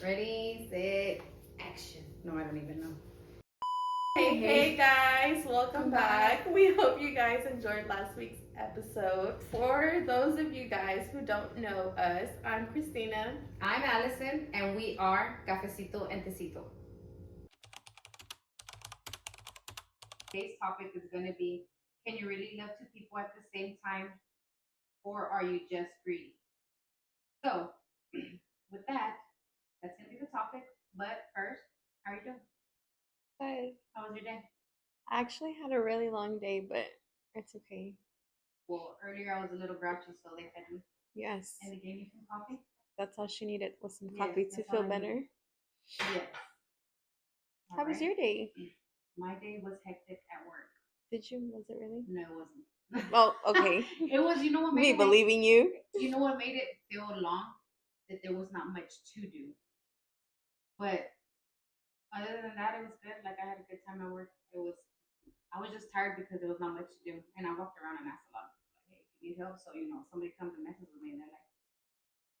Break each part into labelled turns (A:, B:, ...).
A: Ready, set, action. No, I don't even know.
B: Hey guys, welcome back. We hope you guys enjoyed last week's episode. For those of you guys who don't know us, I'm Christina.
A: I'm Allison, and we are Cafecito and Tecito. Today's topic is going to be, can you really love two people at the same time, or are you just greedy? So, with that, that's going to be the topic. But first, how are you doing?
B: Good.
A: How was your day?
B: I actually had a really long day, but it's okay.
A: Well, earlier I was a little grouchy, so they fed me.
B: Yes.
A: And they gave me some coffee.
B: That's all she needed was some
A: Yes,
B: coffee to
A: that's
B: feel
A: all I
B: better.
A: needed. Yes.
B: How was your day?
A: My day was hectic at work.
B: Was it really?
A: No, it wasn't.
B: Well, okay.
A: It was, you know what
B: Me
A: made
B: believing you.
A: You know what made it feel long? That there was not much to do. But other than that, it was good. Like I had a good time at work. I was just tired because there was not much to do. And I walked around and asked a lot of people, like, hey, do you need help? So, somebody comes and messes with me and they're like,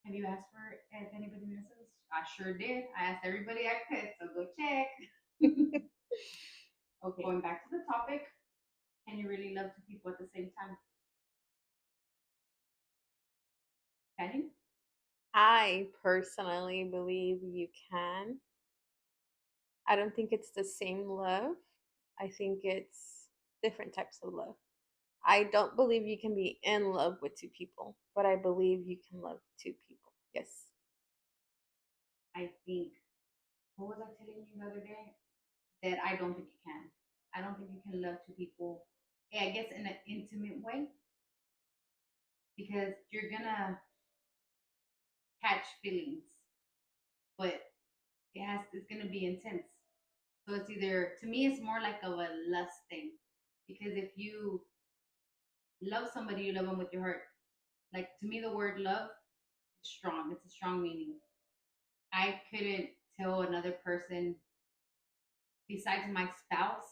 A: have you asked for if anybody messes? I sure did. I asked everybody I could, so go check. Okay, going back to the topic, can you really love two people at the same time? Can you?
B: I personally believe you can. I don't think it's the same love. I think it's different types of love. I don't believe you can be in love with two people, but I believe you can love two people. Yes.
A: I think, what was I telling you the other day? That I don't think you can. I don't think you can love two people, I guess, in an intimate way, because you're gonna catch feelings, but it's gonna be intense. So it's either, to me, it's more like of a lust thing, because if you love somebody, you love them with your heart. Like, to me, the word love is strong. It's a strong meaning. I couldn't tell another person besides my spouse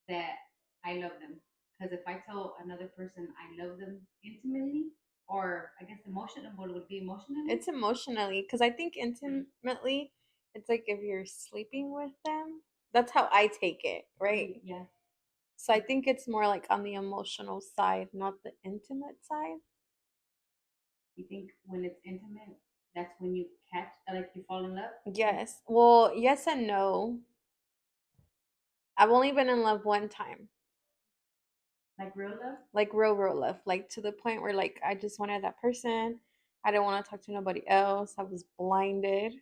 A: that I love them. Because if I tell another person I love them intimately, or I guess emotional, what would be emotionally?
B: It's emotionally, because I think intimately, it's like if you're sleeping with them. That's how I take it, right?
A: Yeah.
B: So I think it's more like on the emotional side, not the intimate side.
A: You think when it's intimate, that's when you catch, like you fall in love?
B: Yes. Well, yes and no. I've only been in love one time.
A: Like real love?
B: Like real love. Like to the point where like I just wanted that person. I didn't want to talk to nobody else. I was blinded.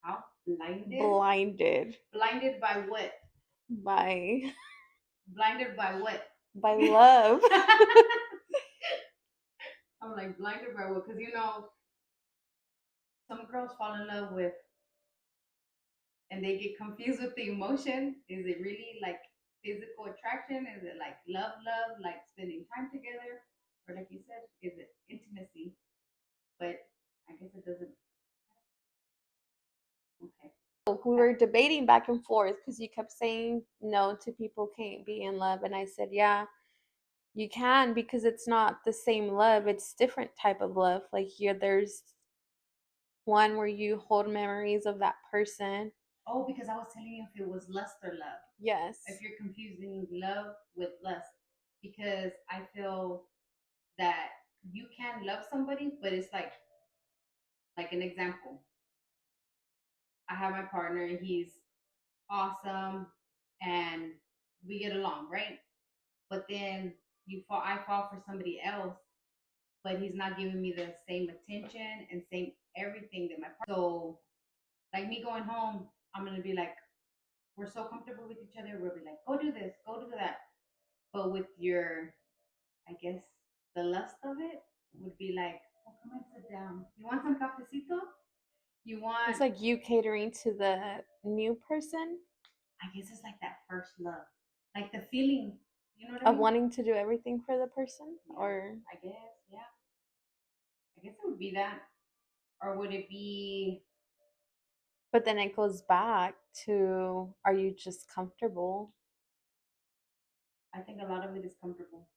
A: How? Blinded?
B: Blinded
A: Blinded by what?
B: by
A: Blinded by what?
B: by love.
A: I'm like, blinded by what? Because some girls fall in love with, and they get confused with the emotion. Is it really like physical attraction? Is it like love, like spending time together? Or like you said, is it intimacy? But I guess it doesn't. Okay.
B: We were debating back and forth because you kept saying no to people can't be in love, and I said yeah, you can, because it's not the same love. It's different type of love. Like there's one where you hold memories of that person.
A: Oh, because I was telling you if it was lust or love.
B: Yes.
A: If you're confusing love with lust, because I feel that you can love somebody, but it's like an example. I have my partner, he's awesome, and we get along, right? But then I fall for somebody else, but he's not giving me the same attention and same everything that my partner. So, like me going home, I'm gonna be like, we're so comfortable with each other. We'll be like, go do this, go do that. But with your, I guess, the lust of it would be like, oh, come and sit down. You want some cafecito? You want?
B: It's like you catering to the new person.
A: I guess it's like that first love, like the feeling. You know what I
B: Of
A: mean?
B: wanting to do everything for the person,
A: Yeah,
B: or
A: I guess, yeah. I guess it would be that, or would it be?
B: but then it goes back to, are you just comfortable?
A: I think a lot of it is comfortable.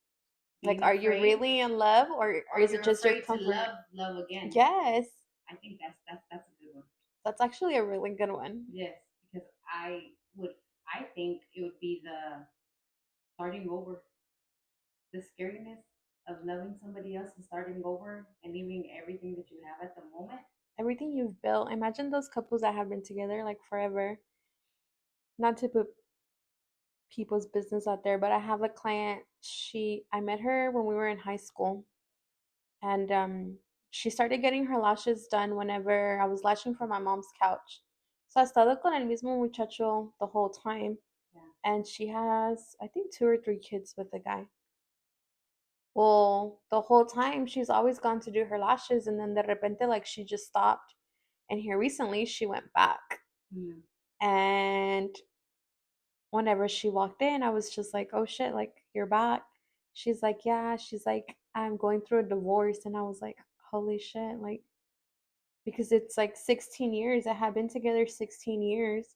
B: Like,
A: Being
B: are you
A: afraid,
B: really in love, or is it
A: you're
B: just your
A: afraid to
B: comfort?
A: love again?
B: Yes.
A: I think that's a good one.
B: That's actually a really good one.
A: Yes, because would, I think it would be the starting over, the scariness of loving somebody else and starting over and leaving everything that you have at the moment.
B: Everything you've built. Imagine those couples that have been together like forever. Not to put people's business out there, but I have a client. I met her when we were in high school, and she started getting her lashes done whenever I was lashing from my mom's couch. So I estado con el mismo muchacho the whole time,
A: Yeah.
B: and she has, I think, 2 or 3 kids with the guy. Well, the whole time she's always gone to do her lashes, and then de repente, like, she just stopped. And here recently, she went back.
A: Mm.
B: And whenever she walked in, I was just like, oh shit, like, you're back. She's like, yeah. She's like, I'm going through a divorce. And I was like, holy shit. Like, because it's like 16 years. I had been together 16 years.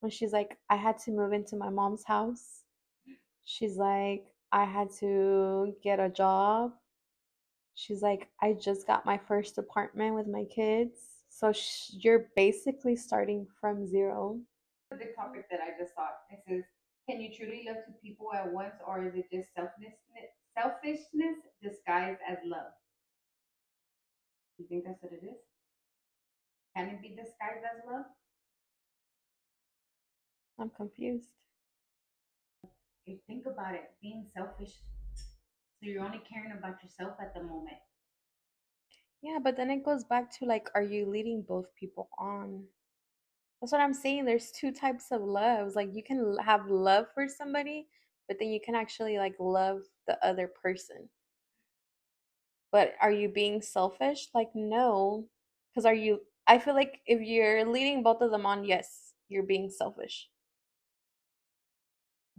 B: And she's like, I had to move into my mom's house. She's like, I had to get a job. She's like, I just got my first apartment with my kids. So you're basically starting from zero.
A: A big topic that I just thought. It says, can you truly love two people at once, or is it just selfishness disguised as love? You think that's what it is? Can it be disguised as love?
B: I'm confused.
A: You think about it, being selfish. So you're only caring about yourself at the moment.
B: Yeah, but then it goes back to like, are you leading both people on? That's what I'm saying. There's two types of loves. Like, you can have love for somebody, but then you can actually like love the other person. But are you being selfish? Like, no. Because I feel like if you're leading both of them on, yes, you're being selfish.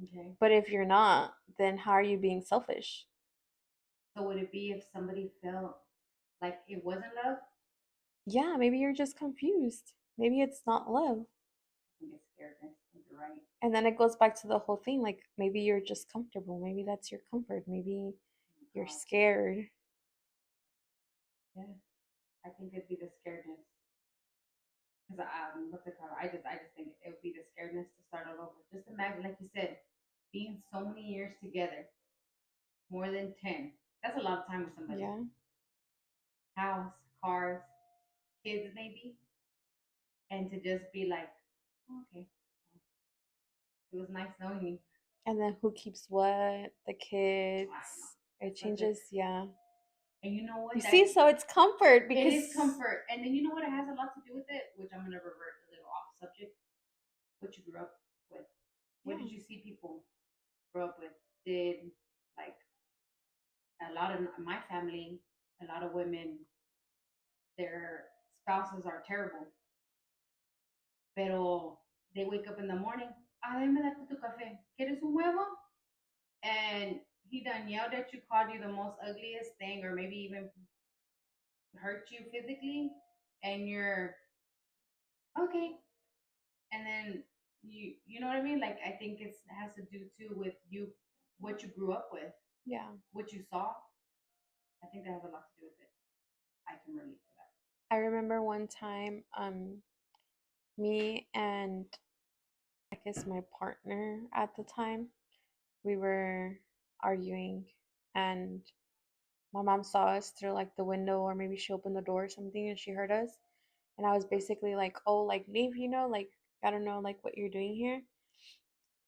A: Okay.
B: But if you're not, then how are you being selfish?
A: So would it be if somebody felt like it wasn't love?
B: Yeah, maybe you're just confused. Maybe it's not love.
A: I think it's scaredness. I think you're right.
B: And then it goes back to the whole thing like maybe you're just comfortable. Maybe that's your comfort. Maybe
A: Oh
B: you're
A: God.
B: scared.
A: Yeah. I think it'd be the scaredness. Because what's it called? I just think it would be the scaredness to start all over. Just imagine, like you said, being so many years together, more than 10. That's a lot of time with somebody.
B: Yeah.
A: House, cars, kids, maybe, and to just be like, oh, okay, it was nice knowing you.
B: And then who keeps what? The
A: I
B: kids.
A: don't know.
B: It
A: It's such a,
B: changes. Yeah.
A: and you know
B: You
A: what?
B: see, so it's comfort
A: It
B: because,
A: is comfort, and then you know what? It has a lot to do with it, which I'm gonna revert a little off subject. What you grew up with. What
B: yeah.
A: did you see people grow up with? Did like a lot of my family, a lot of women, their spouses are terrible, pero they wake up in the morning. Ah, déjame darte tu café. ¿Quieres un huevo? And he done yelled at you, called you the most ugliest thing, or maybe even hurt you physically, and you're okay. And then you know what I mean? Like I think it has to do too with you, what you grew up with,
B: Yeah.
A: what you saw. I think that has a lot to do with it. I can relate to that.
B: I remember one time, me and I guess my partner at the time, we were arguing, and my mom saw us through like the window, or maybe she opened the door or something, and she heard us. And I was basically like, oh, like, leave, like, I don't know, like, what you're doing here.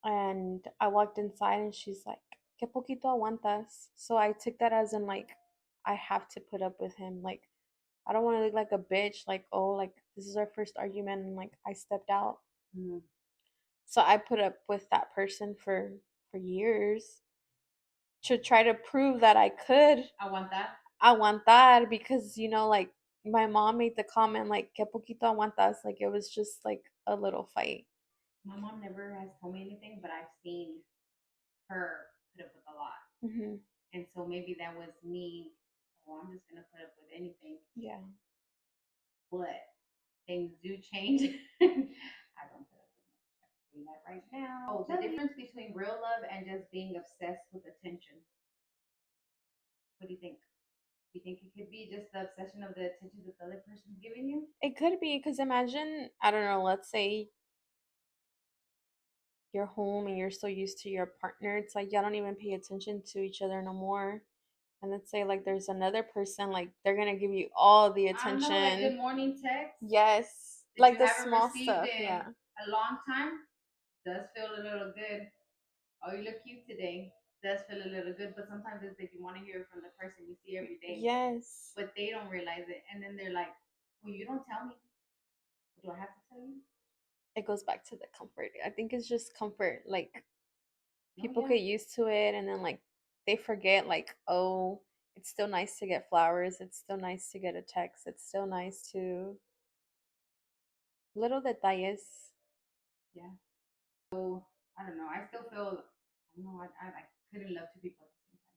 B: And I walked inside, and she's like, que poquito aguantas. So I took that as in, like, I have to put up with him. Like, I don't want to look like a bitch, like, oh, like, this is our first argument, and like, I stepped out.
A: Mm.
B: So I put up with that person for years to try to prove that I could.
A: I want that.
B: I want that because, like, my mom made the comment, like, que poquito aguantas. Like, it was just like a little fight.
A: My mom never has told me anything, but I've seen her put up with a lot.
B: Hmm.
A: And so maybe that was me. Oh, I'm just gonna put up with anything.
B: Yeah.
A: But things do change. I don't put up with much. I can that right now. Oh, the difference between real love and just being obsessed with attention. What do you think? You think it could be just the obsession of the attention that the other person's giving you?
B: It could be because imagine, I don't know, let's say you're home and you're so used to your partner, it's like y'all don't even pay attention to each other no more. And let's say like there's another person, like they're gonna give you all the
A: I don't know, like good
B: attention.
A: morning text
B: Yes,
A: that
B: like
A: you
B: the
A: haven't
B: small
A: received
B: stuff,
A: in
B: yeah.
A: a long time does feel a little good. Oh, you look cute today. Does feel a little good, but sometimes it's like you want to hear it from the person you see every day,
B: Yes.
A: but they don't realize it, and then they're like, "Well, you don't tell me. Do I have to tell you?"
B: It goes back to the comfort. I think it's just comfort. Like
A: Oh
B: people
A: yeah,
B: get used to it and then like they forget like, oh, it's still nice to get flowers, it's still nice to get a text, it's still nice to little detalles.
A: yeah. So I don't know. I still feel I don't know. I couldn't love two people at the same time.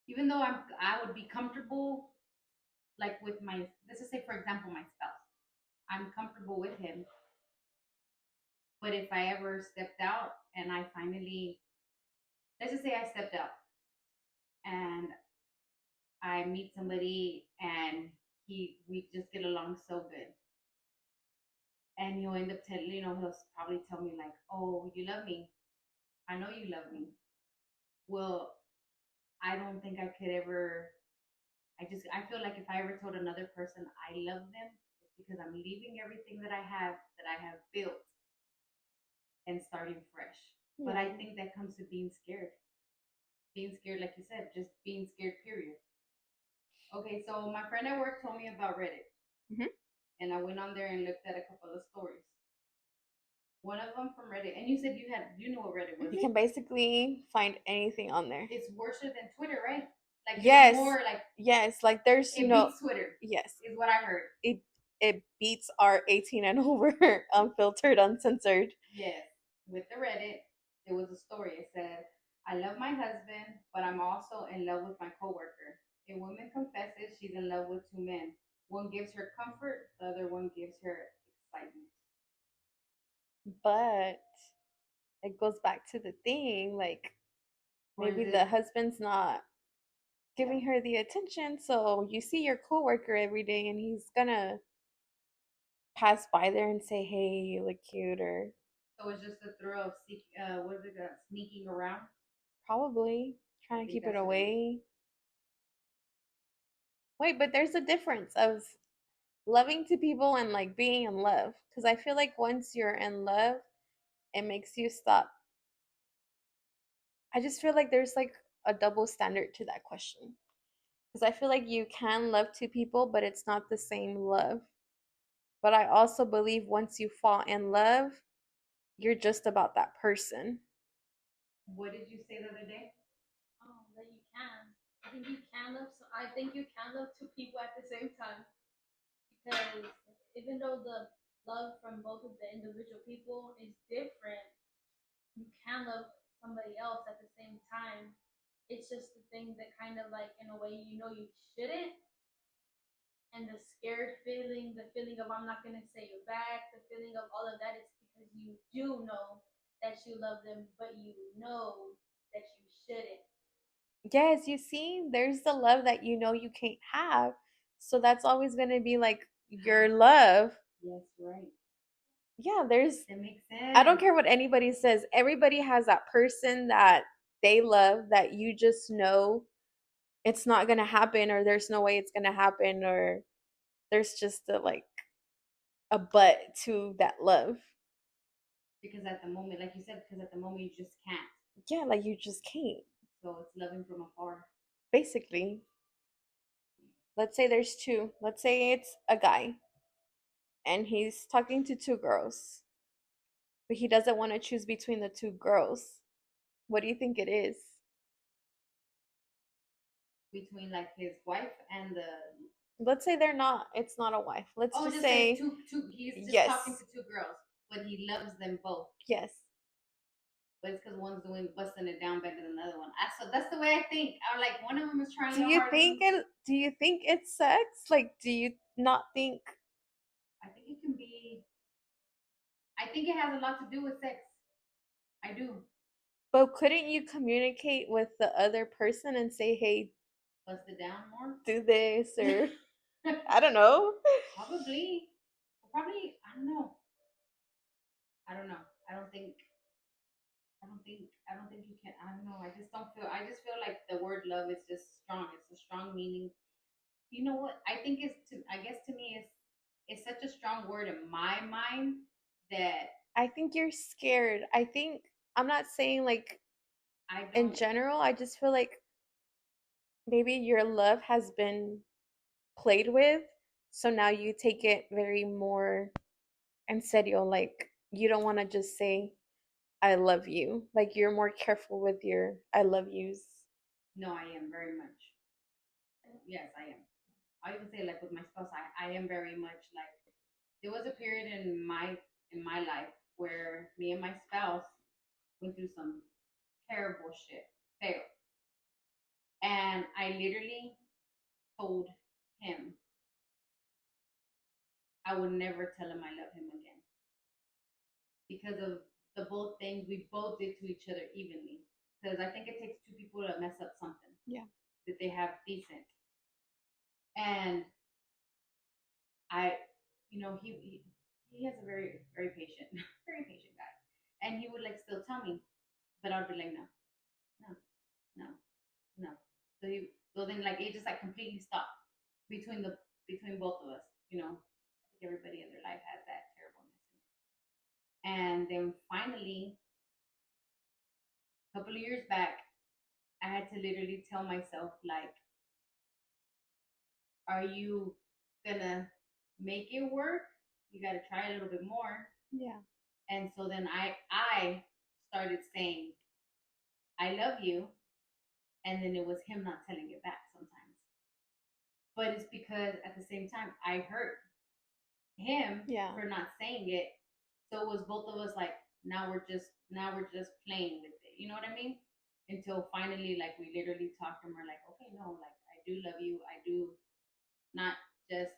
A: Even though I would be comfortable like with my let's just say for example my spouse. I'm comfortable with him, but if I ever stepped out and I finally let's just say I stepped out and I meet somebody and he we just get along so good. And he'll end up telling he'll probably tell me like, "Oh, you love me. I know you love me." Well, I don't think I could ever. I feel like if I ever told another person I love them, it's because I'm leaving everything that I have built and starting fresh. But
B: Yeah.
A: I think that comes to being scared, like you said, just being scared. Period. Okay, so my friend at work told me about Reddit,
B: Hmm.
A: and I went on there and looked at a couple of stories. One of them from Reddit, and you said you knew what Reddit was.
B: You can basically find anything on there.
A: It's worse than Twitter, right? Like it's
B: Yes.
A: more like
B: Yes, like there's
A: it
B: no.
A: beats Twitter,
B: Yes.
A: is what I heard.
B: It beats our 18 and over unfiltered, uncensored.
A: Yes, with the Reddit, there was a story. It said, "I love my husband, but I'm also in love with my coworker. A woman confesses she's in love with two men. One gives her comfort, the other one gives her excitement."
B: But it goes back to the thing like
A: Or is
B: maybe the
A: it?
B: husband's not
A: Yeah.
B: giving her the attention, so you see your coworker every day and he's gonna pass by there and say, hey, you look cute, or
A: So it's just the thrill of what is it? Sneaking around.
B: probably
A: I
B: trying to
A: think
B: keep it
A: that's what it is.
B: away. Wait, but there's a difference of loving to people and like being in love, because I feel like once you're in love it makes you stop. I just feel like there's like a double standard to that question, because I feel like you can love two people but it's not the same love. But I also believe once you fall in love, you're just about that person.
A: What did you say the other day?
C: That you can. I think you can love. So I think you can love two people at the same time because even though the love from both of the individual people is different, you can love somebody else at the same time. It's just the thing that kind of like in a way you shouldn't, and the scared feeling, the feeling of I'm not gonna say it back, the feeling of all of that is because you do know that you love them, but you know that you shouldn't.
B: Yes, you see, there's the love that you know you can't have. So that's always going to be like your love.
A: Yes, right.
B: Yeah, there's,
A: That makes
B: I don't
A: sense.
B: care what anybody says. Everybody has that person that they love that you just know it's not going to happen, or there's no way it's going to happen, or there's just a like a but to that love.
A: Because at the moment, like you said, because at the moment you just can't.
B: Yeah, like you just can't.
A: So it's loving from afar.
B: Basically, let's say there's two. Let's say it's a guy and he's talking to two girls, but he doesn't want to choose between the two girls. What do you think it is?
A: Between like his wife and the
B: Let's say they're not, it's not a wife. Let's
A: oh,
B: just
A: just say
B: say,
A: two. He's just talking
B: yes,
A: to two girls, but he loves them both.
B: yes.
A: But it's because one's doing busting it down better than the other one. So that's the way I think. I like one of them is trying the hardest.
B: Do you think it's sex? Like, do you not think,
A: I think it can be. I think it has a lot to do with sex. I do.
B: but couldn't you communicate with the other person and say, hey,
A: bust it down more.
B: do this or I don't know.
A: Probably, probably. I don't know. I don't know. I don't think. I don't think. I don't think you can. I don't know. I just don't feel. I just feel like the word love is just strong. It's a strong meaning. You know what? I think it's to. I guess to me, it's such a strong word in my mind that
B: I think you're scared. I think I'm not saying like
A: I
B: in
A: don't.
B: general, I just feel like maybe your love has been played with, so now you take it very more en serio. Like you don't want to just say I love you. Like you're more careful with your I love yous.
A: No, I am very much. Yes, I am. I even say like with my spouse, I am very much like there was a period in my life where me and my spouse went through some terrible shit, fail, and I literally told him I would never tell him I love him again because of the both things we both did to each other evenly. Because I think it takes two people to mess up something
B: Yeah.
A: that they have decent, and I, he has a very patient, very patient guy, and he would like still tell me, but I'd be like no, no, no, no. So then like it just like completely stopped between the between both of us. I think everybody in their life has that terribleness in it. And then finally, a couple of years back, I had to literally tell myself like, are you gonna make it work? You got to try a little bit more.
B: Yeah.
A: And so then I started saying I love you, and then it was him not telling it back sometimes. But it's because at the same time I hurt him
B: Yeah.
A: for not saying it. So it was both of us like now we're just playing with it. You know what I mean? Until finally like we literally talked and we're like, okay, no, like I do love you. I do not just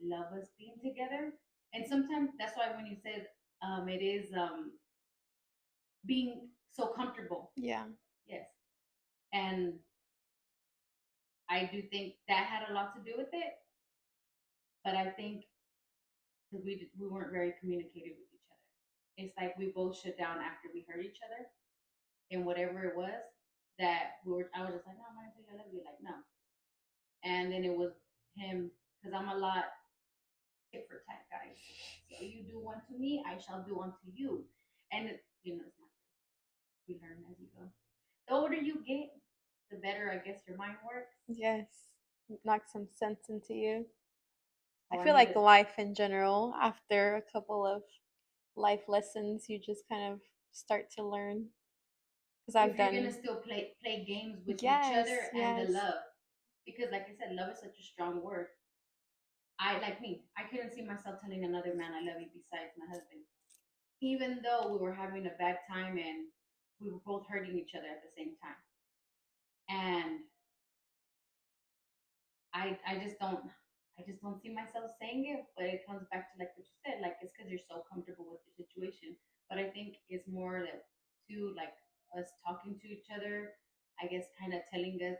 A: love us being together. And sometimes that's why when you said it is being so comfortable.
B: Yeah.
A: Yes. And I do think that had a lot to do with it. But I think because we weren't very communicative with each other. It's like we both shut down after we hurt each other, and whatever it was that we were. I was just like, no, I'm gonna tell you I love you. Like no, and then it was him because I'm a lot tit for tat, guys. So you do unto me, I shall do unto you, and it's not. We learn as you go. The older you get, the better I guess your mind works.
B: Yes. Knock some sense into you. I
A: Oh, I
B: feel
A: need
B: like
A: to.
B: life in general, after a couple of life lessons, you just kind of start to learn. Because I've
A: If you're gonna
B: done,
A: still play games with each
B: yes,
A: other and the
B: yes,
A: love, because like I said, love is such a strong word. I like me. I couldn't see myself telling another man I love you besides my husband, even though we were having a bad time and we were both hurting each other at the same time. And I just don't see myself saying it, but it comes back to like what you said, like it's because you're so comfortable with the situation. But I think it's more that to like us talking to each other, I guess kind of telling us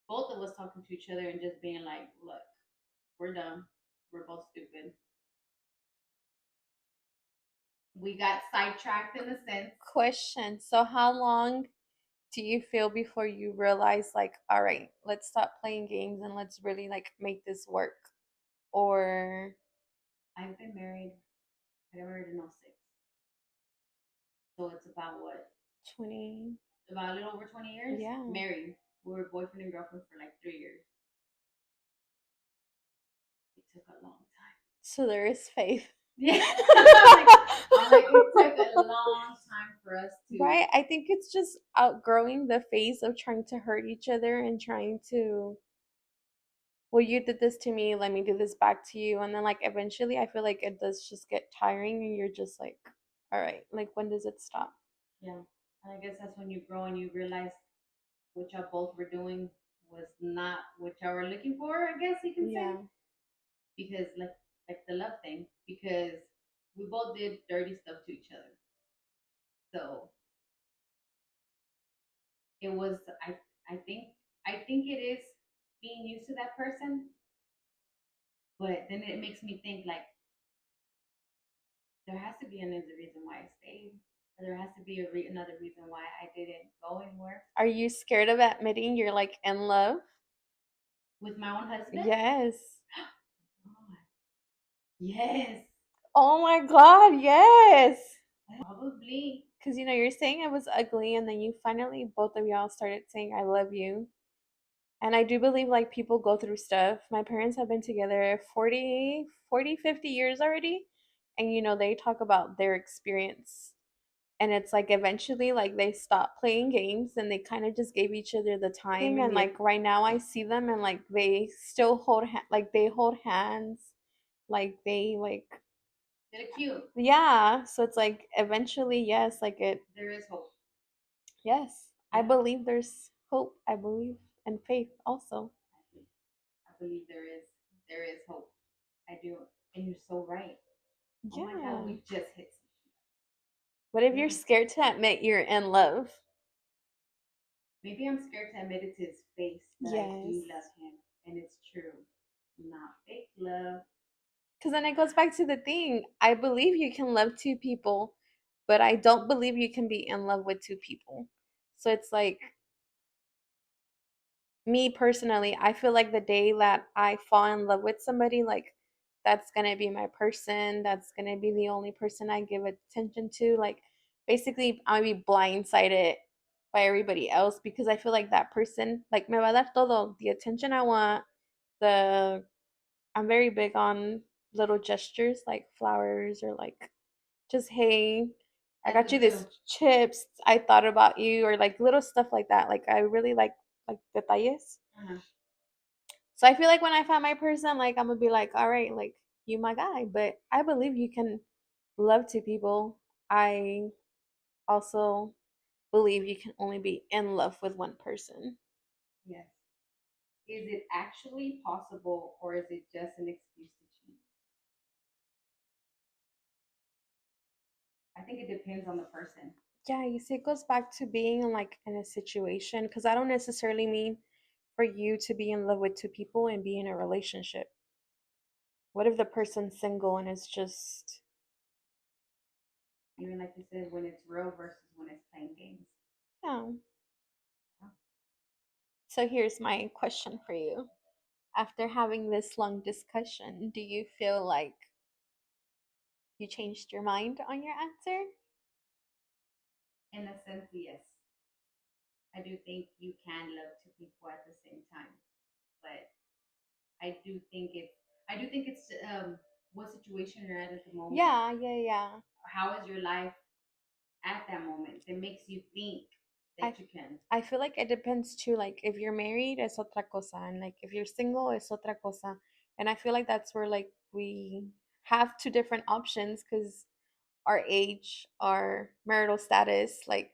A: both of us talking to each other and just being like, look, we're dumb, we're both stupid. We got sidetracked in a sense.
B: question. So, how long do you feel before you realize, like, all right, let's stop playing games and let's really like make this work? Or
A: I've been married. I got married in '06, so it's about what?
B: 20?
A: About a little over 20 years.
B: Yeah.
A: Married. We were boyfriend and girlfriend for like 3 years. It took a long time.
B: So there is faith.
A: Yeah. I'm like, it took a long time for us to.
B: Right? I think it's just outgrowing the phase of trying to hurt each other and trying to, well, you did this to me, let me do this back to you. And then, like, eventually, I feel like it does just get tiring and you're just like, all right, like, when does it stop?
A: Yeah. And I guess that's when you grow and you realize what y'all both were doing was not what y'all were looking for, I guess you can say.
B: Yeah.
A: Because like the love thing, because we both did dirty stuff to each other. So it was I think it is being used to that person. But then it makes me think like there has to be another reason why I stayed. Or there has to be another reason why I didn't go anywhere
B: Are you scared of admitting you're like in love?
A: with my own husband.
B: Yes.
A: Yes.
B: Oh my god, yes.
A: Probably.
B: Because you're saying it was ugly, and then you finally, both of y'all started saying, I love you. And I do believe like people go through stuff. My parents have been together 50 years already. And they talk about their experience. And it's like eventually like they stopped playing games and they kind of just gave each other the time. And like right now I see them and like they still like they hold hands. Like they like
A: They're cute.
B: yeah. So it's like eventually, yes, like
A: there is hope.
B: Yes. Yeah. I believe there's hope. I believe and faith also.
A: I believe there is hope. I do. And you're so right.
B: Yeah.
A: Oh my god, we just hit something.
B: What if you're scared to admit you're in love?
A: Maybe I'm scared to admit it to his face that I do love him. And it's true. Not fake love.
B: Because then it goes back to the thing. I believe you can love two people, but I don't believe you can be in love with two people. So it's like, me personally, I feel like the day that I fall in love with somebody, like that's gonna be my person. That's gonna be the only person I give attention to. Like basically, I'm gonna be blindsided by everybody else because I feel like that person, like me va a dar todo, the attention I want. The I'm very big on little gestures like flowers or like just hey, I got you this chips. I thought about you or like little stuff like that. Like I really like detalles. So I feel like when I find my person, like I'm gonna be like, all right, like you my guy. But I believe you can love two people. I also believe you can only be in love with one person.
A: Yes. Is it actually possible or is it just an excuse to cheat? I think it depends on the person.
B: Yeah, you see, it goes back to being like in a situation because I don't necessarily mean for you to be in love with two people and be in a relationship. What if the person's single and it's just
A: Even like you said, when it's real versus when it's playing games.
B: yeah. So here's my question for you. After having this long discussion, do you feel like you changed your mind on your answer?
A: In a sense, yes. I do think you can love two people at the same time, but I do think it's what situation you're at the moment.
B: Yeah.
A: How is your life at that moment that makes you think that you can?
B: I feel like it depends too. Like if you're married, es otra cosa, and like if you're single, es otra cosa. And I feel like that's where like we have two different options because our age, our marital status, like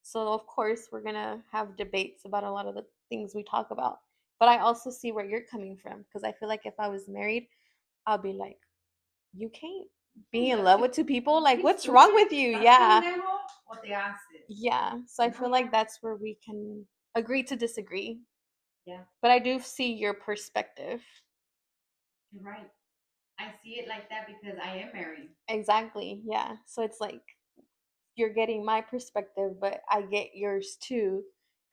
B: so of course we're gonna have debates about a lot of the things we talk about. But I also see where you're coming from because I feel like if I was married, I'll be like, you can't be in love with two people. Like, what's wrong with you? Yeah. Yeah. So I feel like that's where we can agree to disagree.
A: Yeah.
B: But I do see your perspective.
A: You're right. I see it like that because I am married.
B: Exactly. Yeah. So it's like you're getting my perspective, but I get yours too.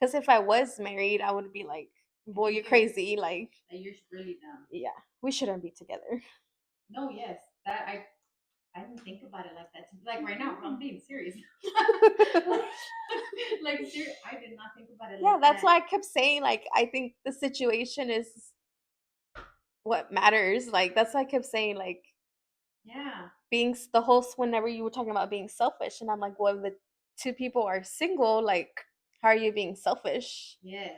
B: Because if I was married, I would be like, boy, you're crazy. Like,
A: you're really dumb.
B: Yeah. We shouldn't be together.
A: No, yes. That I didn't think about it like that. Like right now, I'm being serious. like serious, I did not think about it.
B: Yeah,
A: like
B: that's
A: that.
B: why I kept saying like I think the situation is what matters. Like that's why I kept saying like
A: yeah,
B: being the host whenever you were talking about being selfish, and I'm like, well, if the two people are single, like how are you being selfish?
A: Yes.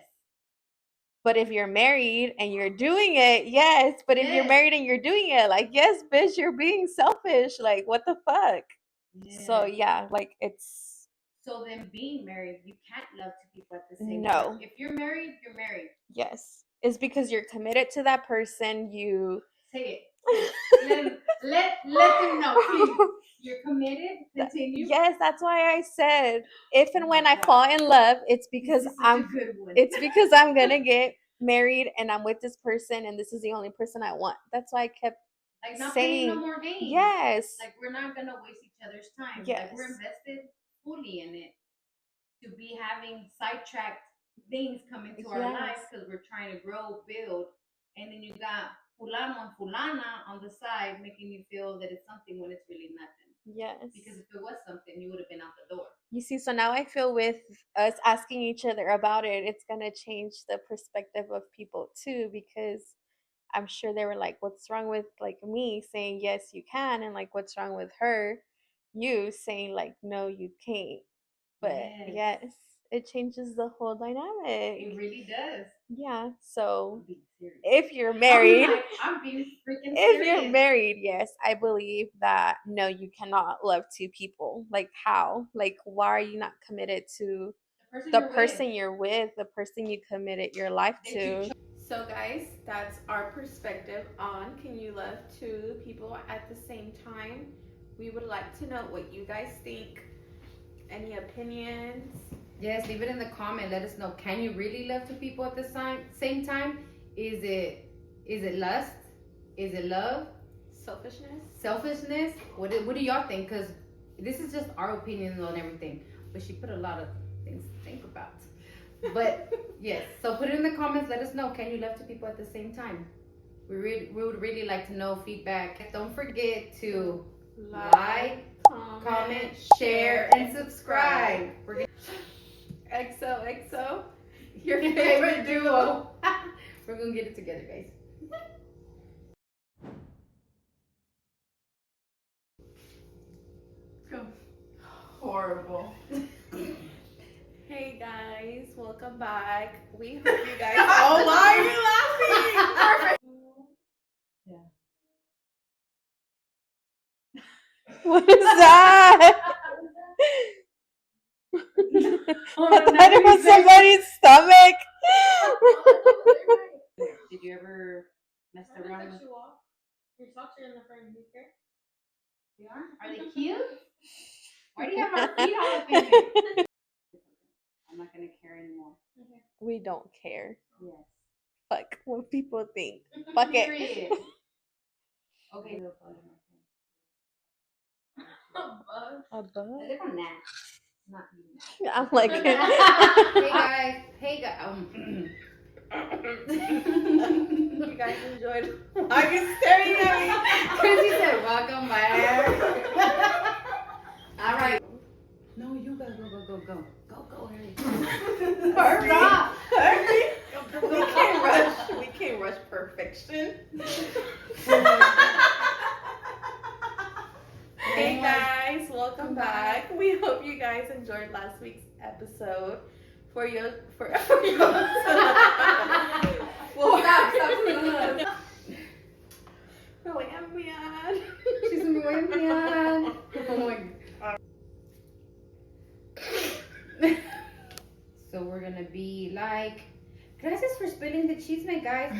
B: But if you're married and you're doing it, yes. But if you're married and you're doing it, like, yes, bitch, you're being selfish. Like, what the fuck? Yeah. So yeah, like it's.
A: So then, being married, you can't love two people at the same
B: No.
A: time. If you're married, you're married.
B: Yes, it's because you're committed to that person. You
A: say it. let them know, please. You're committed. Continue.
B: Yes, that's why I said if and when I fall in love, it's because I'm.
A: a good one.
B: It's because I'm gonna get married and I'm with this person and this is the only person I want. That's why I kept
A: like not
B: saying
A: playing no more games.
B: yes.
A: Like we're not gonna waste each other's time.
B: Yes.
A: Like we're invested fully in it to be having sidetracked things come into our lives because we're trying to grow, build, and then you got fulano and fulana on the side making you feel that it's something when it's really nothing.
B: Yes.
A: Because if it was something, you would have been out the door.
B: You see, so now I feel with us asking each other about it, it's gonna change the perspective of people too, because I'm sure they were like, what's wrong with like me saying yes you can, and like what's wrong with her, you saying like no you can't. But yes, it changes the whole dynamic.
A: It really does.
B: Yeah. So if you're married,
A: I'm being freaking
B: if
A: serious.
B: you're married, yes, I believe that no, you cannot love two people. Like how? Like why are you not committed to the person you're with, the person you committed your life to? So guys, that's our perspective on can you love two people at the same time. We would like to know what you guys think. Any opinions?
A: Yes, leave it in the comment. Let us know. Can you really love two people at the same time? Is it lust? Is it love? Selfishness? What do y'all think? Because this is just our opinions on everything. But she put a lot of things to think about. But yes, so put it in the comments. Let us know. Can you love two people at the same time? We would really like to know feedback. Don't forget to like, comment, share, and subscribe. We're gonna
B: XOXO,
A: your favorite duo. We're gonna get it together, guys. Go. Horrible.
B: Hey guys, welcome back. We hope you guys. Oh, why are you laughing? Yeah. What is that? I thought it was somebody's stomach.
A: Did you ever mess around with?
C: Your socks are in the front. Do you care?
A: They are? Are they cute? Why do you have our feet all up in it? I'm not gonna care anymore.
B: Okay. We don't care.
A: Yes.
B: Fuck what people think. Fuck it.
A: Okay.
B: A bug?
A: I live on that. Not you.
B: I'm like.
A: Hey guys.
B: You guys enjoyed. Why are you staring at me?
A: Because you said welcome back. All right. No, you gotta go, Harry.
B: Stop. Hurry. We can't rush perfection. Hey guys, welcome back. We hope you guys enjoyed last week's episode. For your well, stop. Really, I'm mad.
A: She's muy mad. Oh my God. So we're gonna be like, gracias for spilling the cheese, my guys.